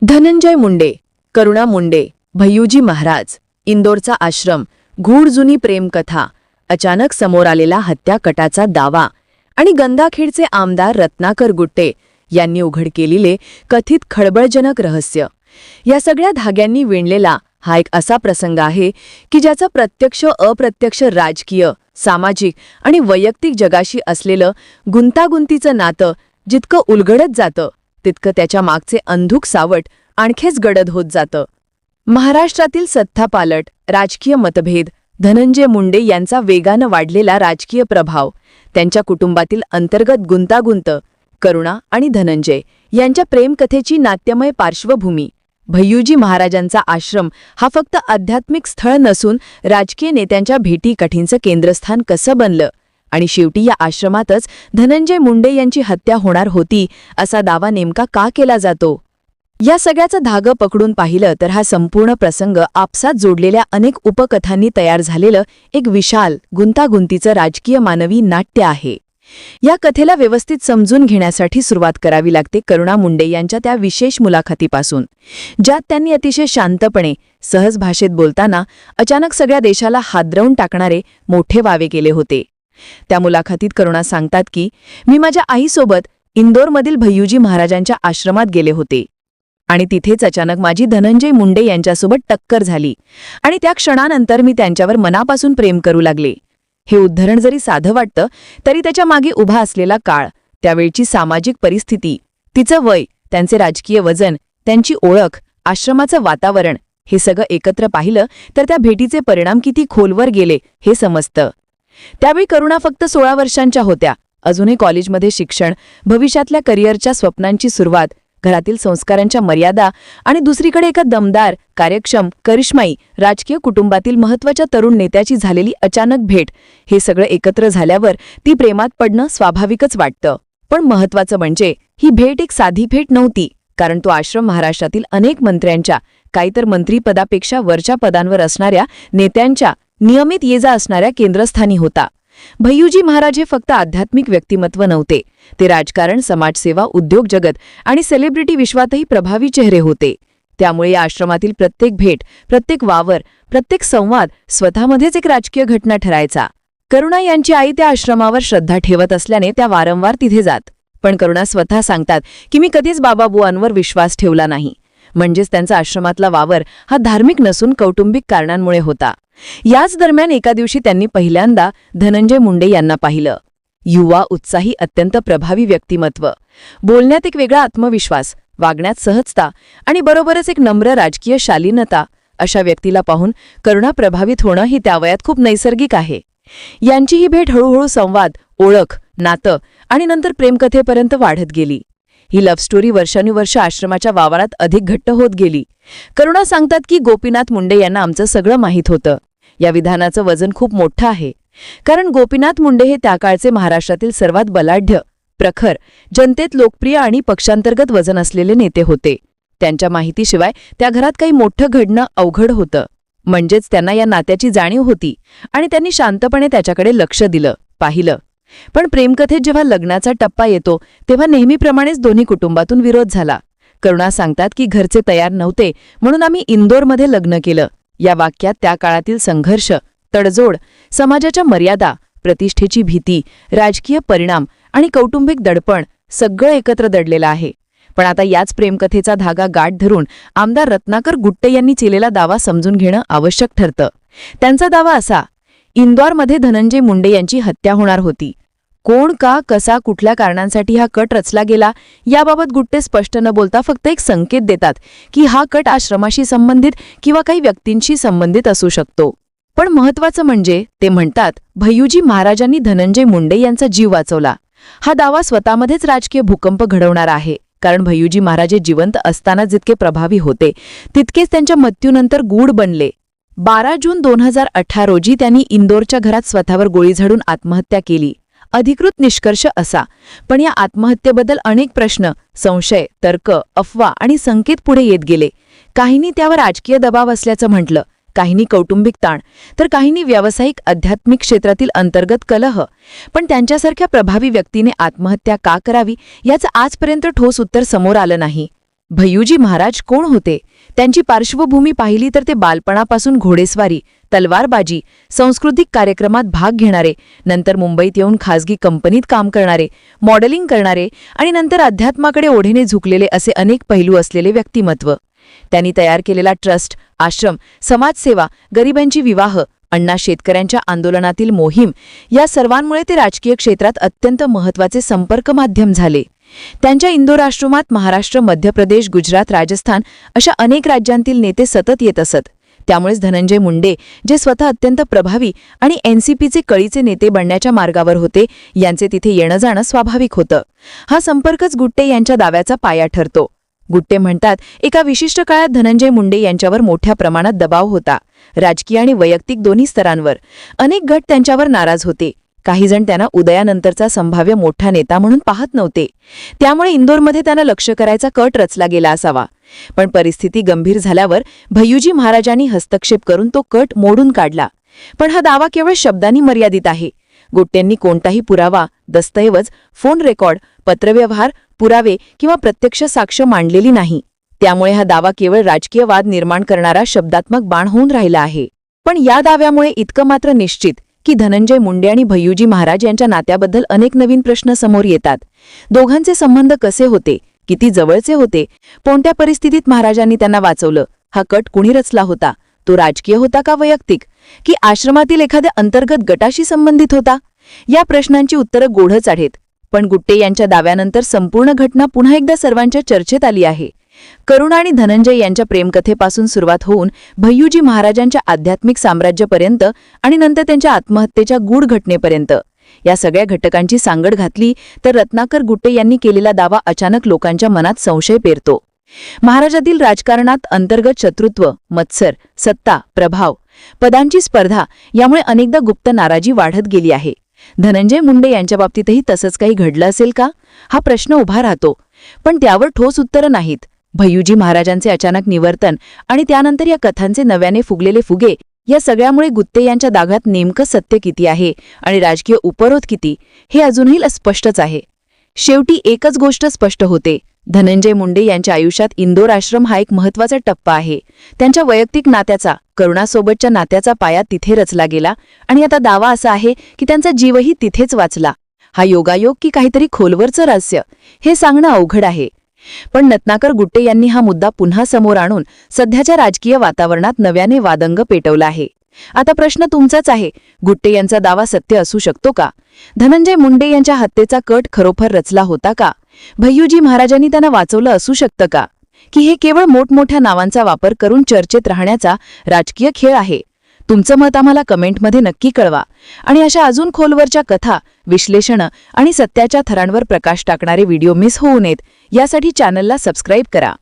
धनंजय मुंडे, करुणा मुंडे, भय्यूजी महाराज, इंदोरचा आश्रम, गूढ जुनी प्रेमकथा, अचानक समोर आलेला हत्याकटाचा दावा आणि गंगाखेडचे आमदार रत्नाकर गुट्टे यांनी उघड केलेले कथित खळबळजनक रहस्य. या सगळ्या धाग्यांनी विणलेला हा एक असा प्रसंग आहे की ज्याचं प्रत्यक्ष अप्रत्यक्ष राजकीय, सामाजिक आणि वैयक्तिक जगाशी असलेलं गुंतागुंतीचं नातं जितकं उलगडत जातं तितकं त्याच्या मागचे अंधुक सावट आणखीच गडद होत जातं. महाराष्ट्रातील सत्तापालट, राजकीय मतभेद, धनंजय मुंडे यांचा वेगानं वाढलेला राजकीय प्रभाव, त्यांच्या कुटुंबातील अंतर्गत गुंतागुंत, करुणा आणि धनंजय यांच्या प्रेमकथेची नाट्यमय पार्श्वभूमी, भय्यूजी महाराजांचा आश्रम हा फक्त आध्यात्मिक स्थळ नसून राजकीय नेत्यांच्या भेटीगाठींचं केंद्रस्थान कसं बनलं आणि शेवटी या आश्रमातच धनंजय मुंडे यांची हत्या होणार होती असा दावा नेमका का केला जातो. या सगळ्याचं धागं पकडून पाहिलं तर हा संपूर्ण प्रसंग आपसात जोडलेल्या अनेक उपकथांनी तयार झालेलं एक विशाल, गुंतागुंतीचं राजकीय मानवी नाट्य आहे. या कथेला व्यवस्थित समजून घेण्यासाठी सुरुवात करावी लागते करुणा मुंडे यांच्या त्या विशेष मुलाखतीपासून, ज्यात त्यांनी अतिशय शांतपणे, सहज भाषेत बोलताना अचानक सगळ्या देशाला हादरवून टाकणारे मोठे वावे केले होते. त्या मुलाखतीत करुणा सांगतात की मी माझ्या आईसोबत इंदोरमधील भय्यूजी महाराजांच्या आश्रमात गेले होते आणि तिथेच अचानक माझी धनंजय मुंडे यांच्यासोबत टक्कर झाली आणि त्या क्षणानंतर मी त्यांच्यावर मनापासून प्रेम करू लागले. हे उद्धरण जरी साधं वाटतं तरी त्याच्या मागे उभा असलेला काळ, त्यावेळची सामाजिक परिस्थिती, तिचं वय, त्यांचे राजकीय वजन, त्यांची ओळख, आश्रमाचं वातावरण हे सगळं एकत्र पाहिलं तर त्या भेटीचे परिणाम किती खोलवर गेले हे समजतं. त्यावेळी करुणा फक्त 16 वर्षांच्या होत्या. अजूनही कॉलेजमध्ये शिक्षण, भविष्यातल्या करिअरच्या स्वप्नांची सुरुवात, घरातील संस्कारांच्या मर्यादा आणि दुसरीकडे एका दमदार, कार्यक्षम, करिश्माई राजकीय कुटुंबातील महत्त्वाच्या तरुण नेत्याची झालेली अचानक भेट, हे सगळं एकत्र झाल्यावर ती प्रेमात पडणं स्वाभाविकच वाटतं. पण महत्त्वाचं म्हणजे ही भेट एक साधी भेट नव्हती, कारण तो आश्रम महाराष्ट्रातील अनेक मंत्र्यांच्या, काहीतर मंत्रीपदापेक्षा वरच्या पदांवर असणाऱ्या नेत्यांच्या नियमित ये-जा असणाऱ्या केंद्रस्थानी होता. भय्यूजी महाराज हे फक्त आध्यात्मिक व्यक्तिमत्व नव्हते, ते राजकारण, समाजसेवा, उद्योग जगत आणि सेलिब्रिटी विश्वातही प्रभावी चेहरे होते. त्यामुळे या आश्रमातील प्रत्येक भेट, प्रत्येक वावर, प्रत्येक संवाद स्वतःमध्येच एक राजकीय घटना ठरायचा. करुणा यांची आई त्या आश्रमावर श्रद्धा ठेवत असल्याने त्या वारंवार तिथे जात. पण करुणा स्वतः सांगतात की मी कधीच बाबाबुवांवर विश्वास ठेवला नाही. म्हणजेच त्यांचा आश्रमातला वावर हा धार्मिक नसून कौटुंबिक कारणांमुळे होता. याच दरम्यान एका दिवशी त्यांनी पहिल्यांदा धनंजय मुंडे यांना पाहिलं. युवा, उत्साही, अत्यंत प्रभावी व्यक्तिमत्व, बोलण्यात एक वेगळा आत्मविश्वास, वागण्यात सहजता आणि बरोबरच एक नम्र राजकीय शालीनता. अशा व्यक्तीला पाहून करुणा प्रभावित होणं ही त्या वयात खूप नैसर्गिक आहे. यांची ही भेट हळूहळू संवाद, ओळख, नातं आणि नंतर प्रेमकथेपर्यंत वाढत गेली. ही लव्ह स्टोरी वर्षानुवर्ष आश्रमाच्या वावरात अधिक घट्ट होत गेली. करुणा सांगतात की गोपीनाथ मुंडे यांना आमचं सगळं माहीत होतं. या विधानाचं वजन खूप मोठं आहे, कारण गोपीनाथ मुंडे हे त्या काळचे महाराष्ट्रातील सर्वात बलाढ्य, प्रखर, जनतेत लोकप्रिय आणि पक्षांतर्गत वजन असलेले नेते होते. त्यांच्या माहितीशिवाय त्या घरात काही मोठं घडणं अवघड होतं. म्हणजेच त्यांना या नात्याची जाणीव होती आणि त्यांनी शांतपणे त्याच्याकडे लक्ष दिलं, पाहिलं. पण प्रेमकथेत जेव्हा लग्नाचा टप्पा येतो तेव्हा नेहमीप्रमाणेच दोन्ही कुटुंबातून विरोध झाला. करुणा सांगतात की घरचे तयार नव्हते म्हणून आम्ही इंदोरमध्ये लग्न केलं. या वाक्यात त्या काळातील संघर्ष, तडजोड, समाजाच्या मर्यादा, प्रतिष्ठेची भीती, राजकीय परिणाम आणि कौटुंबिक दडपण सगळं एकत्र दडलेलं आहे. पण आता याच प्रेमकथेचा धागा गाठ धरून आमदार रत्नाकर गुट्टे यांनी केलेला दावा समजून घेणं आवश्यक ठरतं. त्यांचा दावा असा: इंदोरमध्ये धनंजय मुंडे यांची हत्या होणार होती. कोण, का, कसा, कुठल्या कारणांसाठी हा कट रचला गेला याबाबत गुट्टे स्पष्ट न बोलता फक्त एक संकेत देतात की हा कट आश्रमाशी संबंधित किंवा काही व्यक्तींशी संबंधित असू शकतो. पण महत्त्वाचं म्हणजे ते म्हणतात भय्यूजी महाराजांनी धनंजय मुंडे यांचा जीव वाचवला. हा दावा स्वतःमध्येच राजकीय भूकंप घडवणारा आहे, कारण भय्यूजी महाराज जिवंत असताना जितके प्रभावी होते तितकेच त्यांच्या मृत्यूनंतर गूढ बनले. 12 जून 2018 रोजी त्यांनी इंदोरच्या घरात स्वतःवर गोळी झाडून आत्महत्या केली. अधिकृत निष्कर्ष असा, पण या आत्महत्येबद्दल अनेक प्रश्न, संशय, तर्क, अफवा आणि संकेत पुढे येत गेले. काहींनी त्यावर राजकीय दबाव असल्याचं म्हटलं, काहींनी कौटुंबिक ताण, तर काहींनी व्यावसायिक, आध्यात्मिक क्षेत्रातील अंतर्गत कलह. पण त्यांच्यासारख्या प्रभावी व्यक्तीने आत्महत्या का करावी याचं आजपर्यंत ठोस उत्तर समोर आलं नाही. भय्यूजी महाराज कोण होते? त्यांची पार्श्वभूमी पाहिली तर ते बालपणापासून घोडेस्वारी, तलवारबाजी, सांस्कृतिक कार्यक्रमात भाग घेणारे, नंतर मुंबईत येऊन खासगी कंपनीत काम करणारे, मॉडेलिंग करणारे आणि नंतर अध्यात्माकडे ओढेने झुकलेले असे अनेक पैलू असलेले व्यक्तिमत्व. त्यांनी तयार केलेला ट्रस्ट, आश्रम, समाजसेवा, गरिबांची विवाह, अण्णा शेतकऱ्यांच्या आंदोलनातील मोहीम या सर्वांमुळे ते राजकीय क्षेत्रात अत्यंत महत्त्वाचे संपर्क माध्यम झाले. त्यांच्या इंदोर आश्रमात महाराष्ट्र, मध्य प्रदेश, गुजरात, राजस्थान अशा अनेक राज्यांतील नेते सतत येत असत. त्यामुळेच धनंजय मुंडे, जे स्वतः अत्यंत प्रभावी आणि एनसीपीचे कळीचे नेते बनण्याच्या मार्गावर होते, यांचे तिथे येणं जाणं स्वाभाविक होतं. हा संपर्कच गुट्टे यांच्या दाव्याचा पाया ठरतो. गुट्टे म्हणतात, एका विशिष्ट काळात धनंजय मुंडे यांच्यावर मोठ्या प्रमाणात दबाव होता, राजकीय आणि वैयक्तिक दोन्ही स्तरांवर. अनेक गट त्यांच्यावर नाराज होते. काही जण त्यांना उदयानंतरचा संभाव्य मोठा नेता म्हणून पाहत नव्हते. त्यामुळे इंदोरमध्ये त्यांना लक्ष करायचा कट रचला गेला असावा. पण परिस्थिती गंभीर झाल्यावर भय्यूजी महाराजांनी हस्तक्षेप करून तो कट मोडून काढला. पण हा दावा केवळ शब्दांनी मर्यादित आहे. गुट्टेंनी कोणताही पुरावा, दस्तऐवज, फोन रेकॉर्ड, पत्रव्यवहार, पुरावे किंवा प्रत्यक्ष साक्ष मांडलेली नाही. त्यामुळे हा दावा केवळ राजकीय वाद निर्माण करणारा शब्दात्मक बाण होऊन राहिला आहे. पण या दाव्यामुळे इतकं मात्र निश्चित की धनंजय मुंडे आणि भय्यूजी महाराज यांच्या नात्याबद्दल अनेक नवीन प्रश्न समोर येतात. दोघांचे संबंध कसे होते? किती जवळचे होते? कोणत्या परिस्थितीत महाराजांनी त्यांना वाचवलं? हा कट कुणी रचला होता? तो राजकीय होता का वैयक्तिक? की आश्रमातील एखाद्या अंतर्गत गटाशी संबंधित होता? या प्रश्नांची उत्तरं गोढच आहेत. पण गुट्टे यांच्या दाव्यानंतर संपूर्ण घटना पुन्हा एकदा सर्वांच्या चर्चेत आली आहे. करुणा आणि धनंजय यांच्या प्रेमकथेपासून सुरुवात होऊन भय्यूजी महाराजांच्या आध्यात्मिक साम्राज्यापर्यंत आणि नंतर त्यांच्या आत्महत्येच्या गूढ घटनेपर्यंत या सगळ्या घटकांची सांगड घातली तर रत्नाकर गुट्टे यांनी केलेला दावा अचानक लोकांच्या मनात संशय पेरतो. महाराजातील राजकारणात अंतर्गत शत्रुत्व, मत्सर, सत्ता, प्रभाव, पदांची स्पर्धा यामुळे अनेकदा गुप्त नाराजी वाढत गेली आहे. धनंजय मुंडे यांच्या बाबतीतही तसंच काही घडलं असेल का? हा प्रश्न उभा राहतो. पण त्यावर ठोस उत्तरं नाहीत. भय्यूजी महाराजांचे अचानक निवर्तन आणि त्यानंतर या कथांचे नव्याने फुगलेले फुगे या सगळ्यामुळे गुट्टे यांच्या दाव्यात नेमकं सत्य किती आहे आणि राजकीय उपरोध किती हे अजूनही अस्पष्टच आहे. शेवटी एकच गोष्ट स्पष्ट होते, धनंजय मुंडे यांच्या आयुष्यात इंदोर आश्रम हा एक महत्त्वाचा टप्पा आहे. त्यांच्या वैयक्तिक नात्याचा, करुणासोबतच्या नात्याचा पाया तिथे रचला गेला आणि आता दावा असा आहे की त्यांचा जीवही तिथेच वाचला. हा योगायोग की काहीतरी खोलवरचं रहस्य हे सांगणं अवघड आहे. पण रत्नाकर गुट्टे यांनी हा मुद्दा पुन्हा समोर आणून सध्याच्या राजकीय वातावरणात नव्याने वादंग पेटवला आहे. आता प्रश्न तुमचाच आहे, गुट्टे यांचा दावा सत्य असू शकतो का? धनंजय मुंडे यांच्या हत्येचा कट खरोखर रचला होता का? भय्यूजी महाराजांनी त्यांना वाचवलं असू शकतं का? की हे केवळ मोठमोठ्या नावांचा वापर करून चर्चेत राहण्याचा राजकीय खेळ आहे? तुमचं मत आम्हाला कमेंटमध्ये नक्की कळवा. आणि अशा अजून खोलवरच्या कथा, विश्लेषणं आणि सत्याच्या थरांवर प्रकाश टाकणारे व्हिडिओ मिस होऊ नयेत यासाठी चॅनलला सबस्क्राईब करा.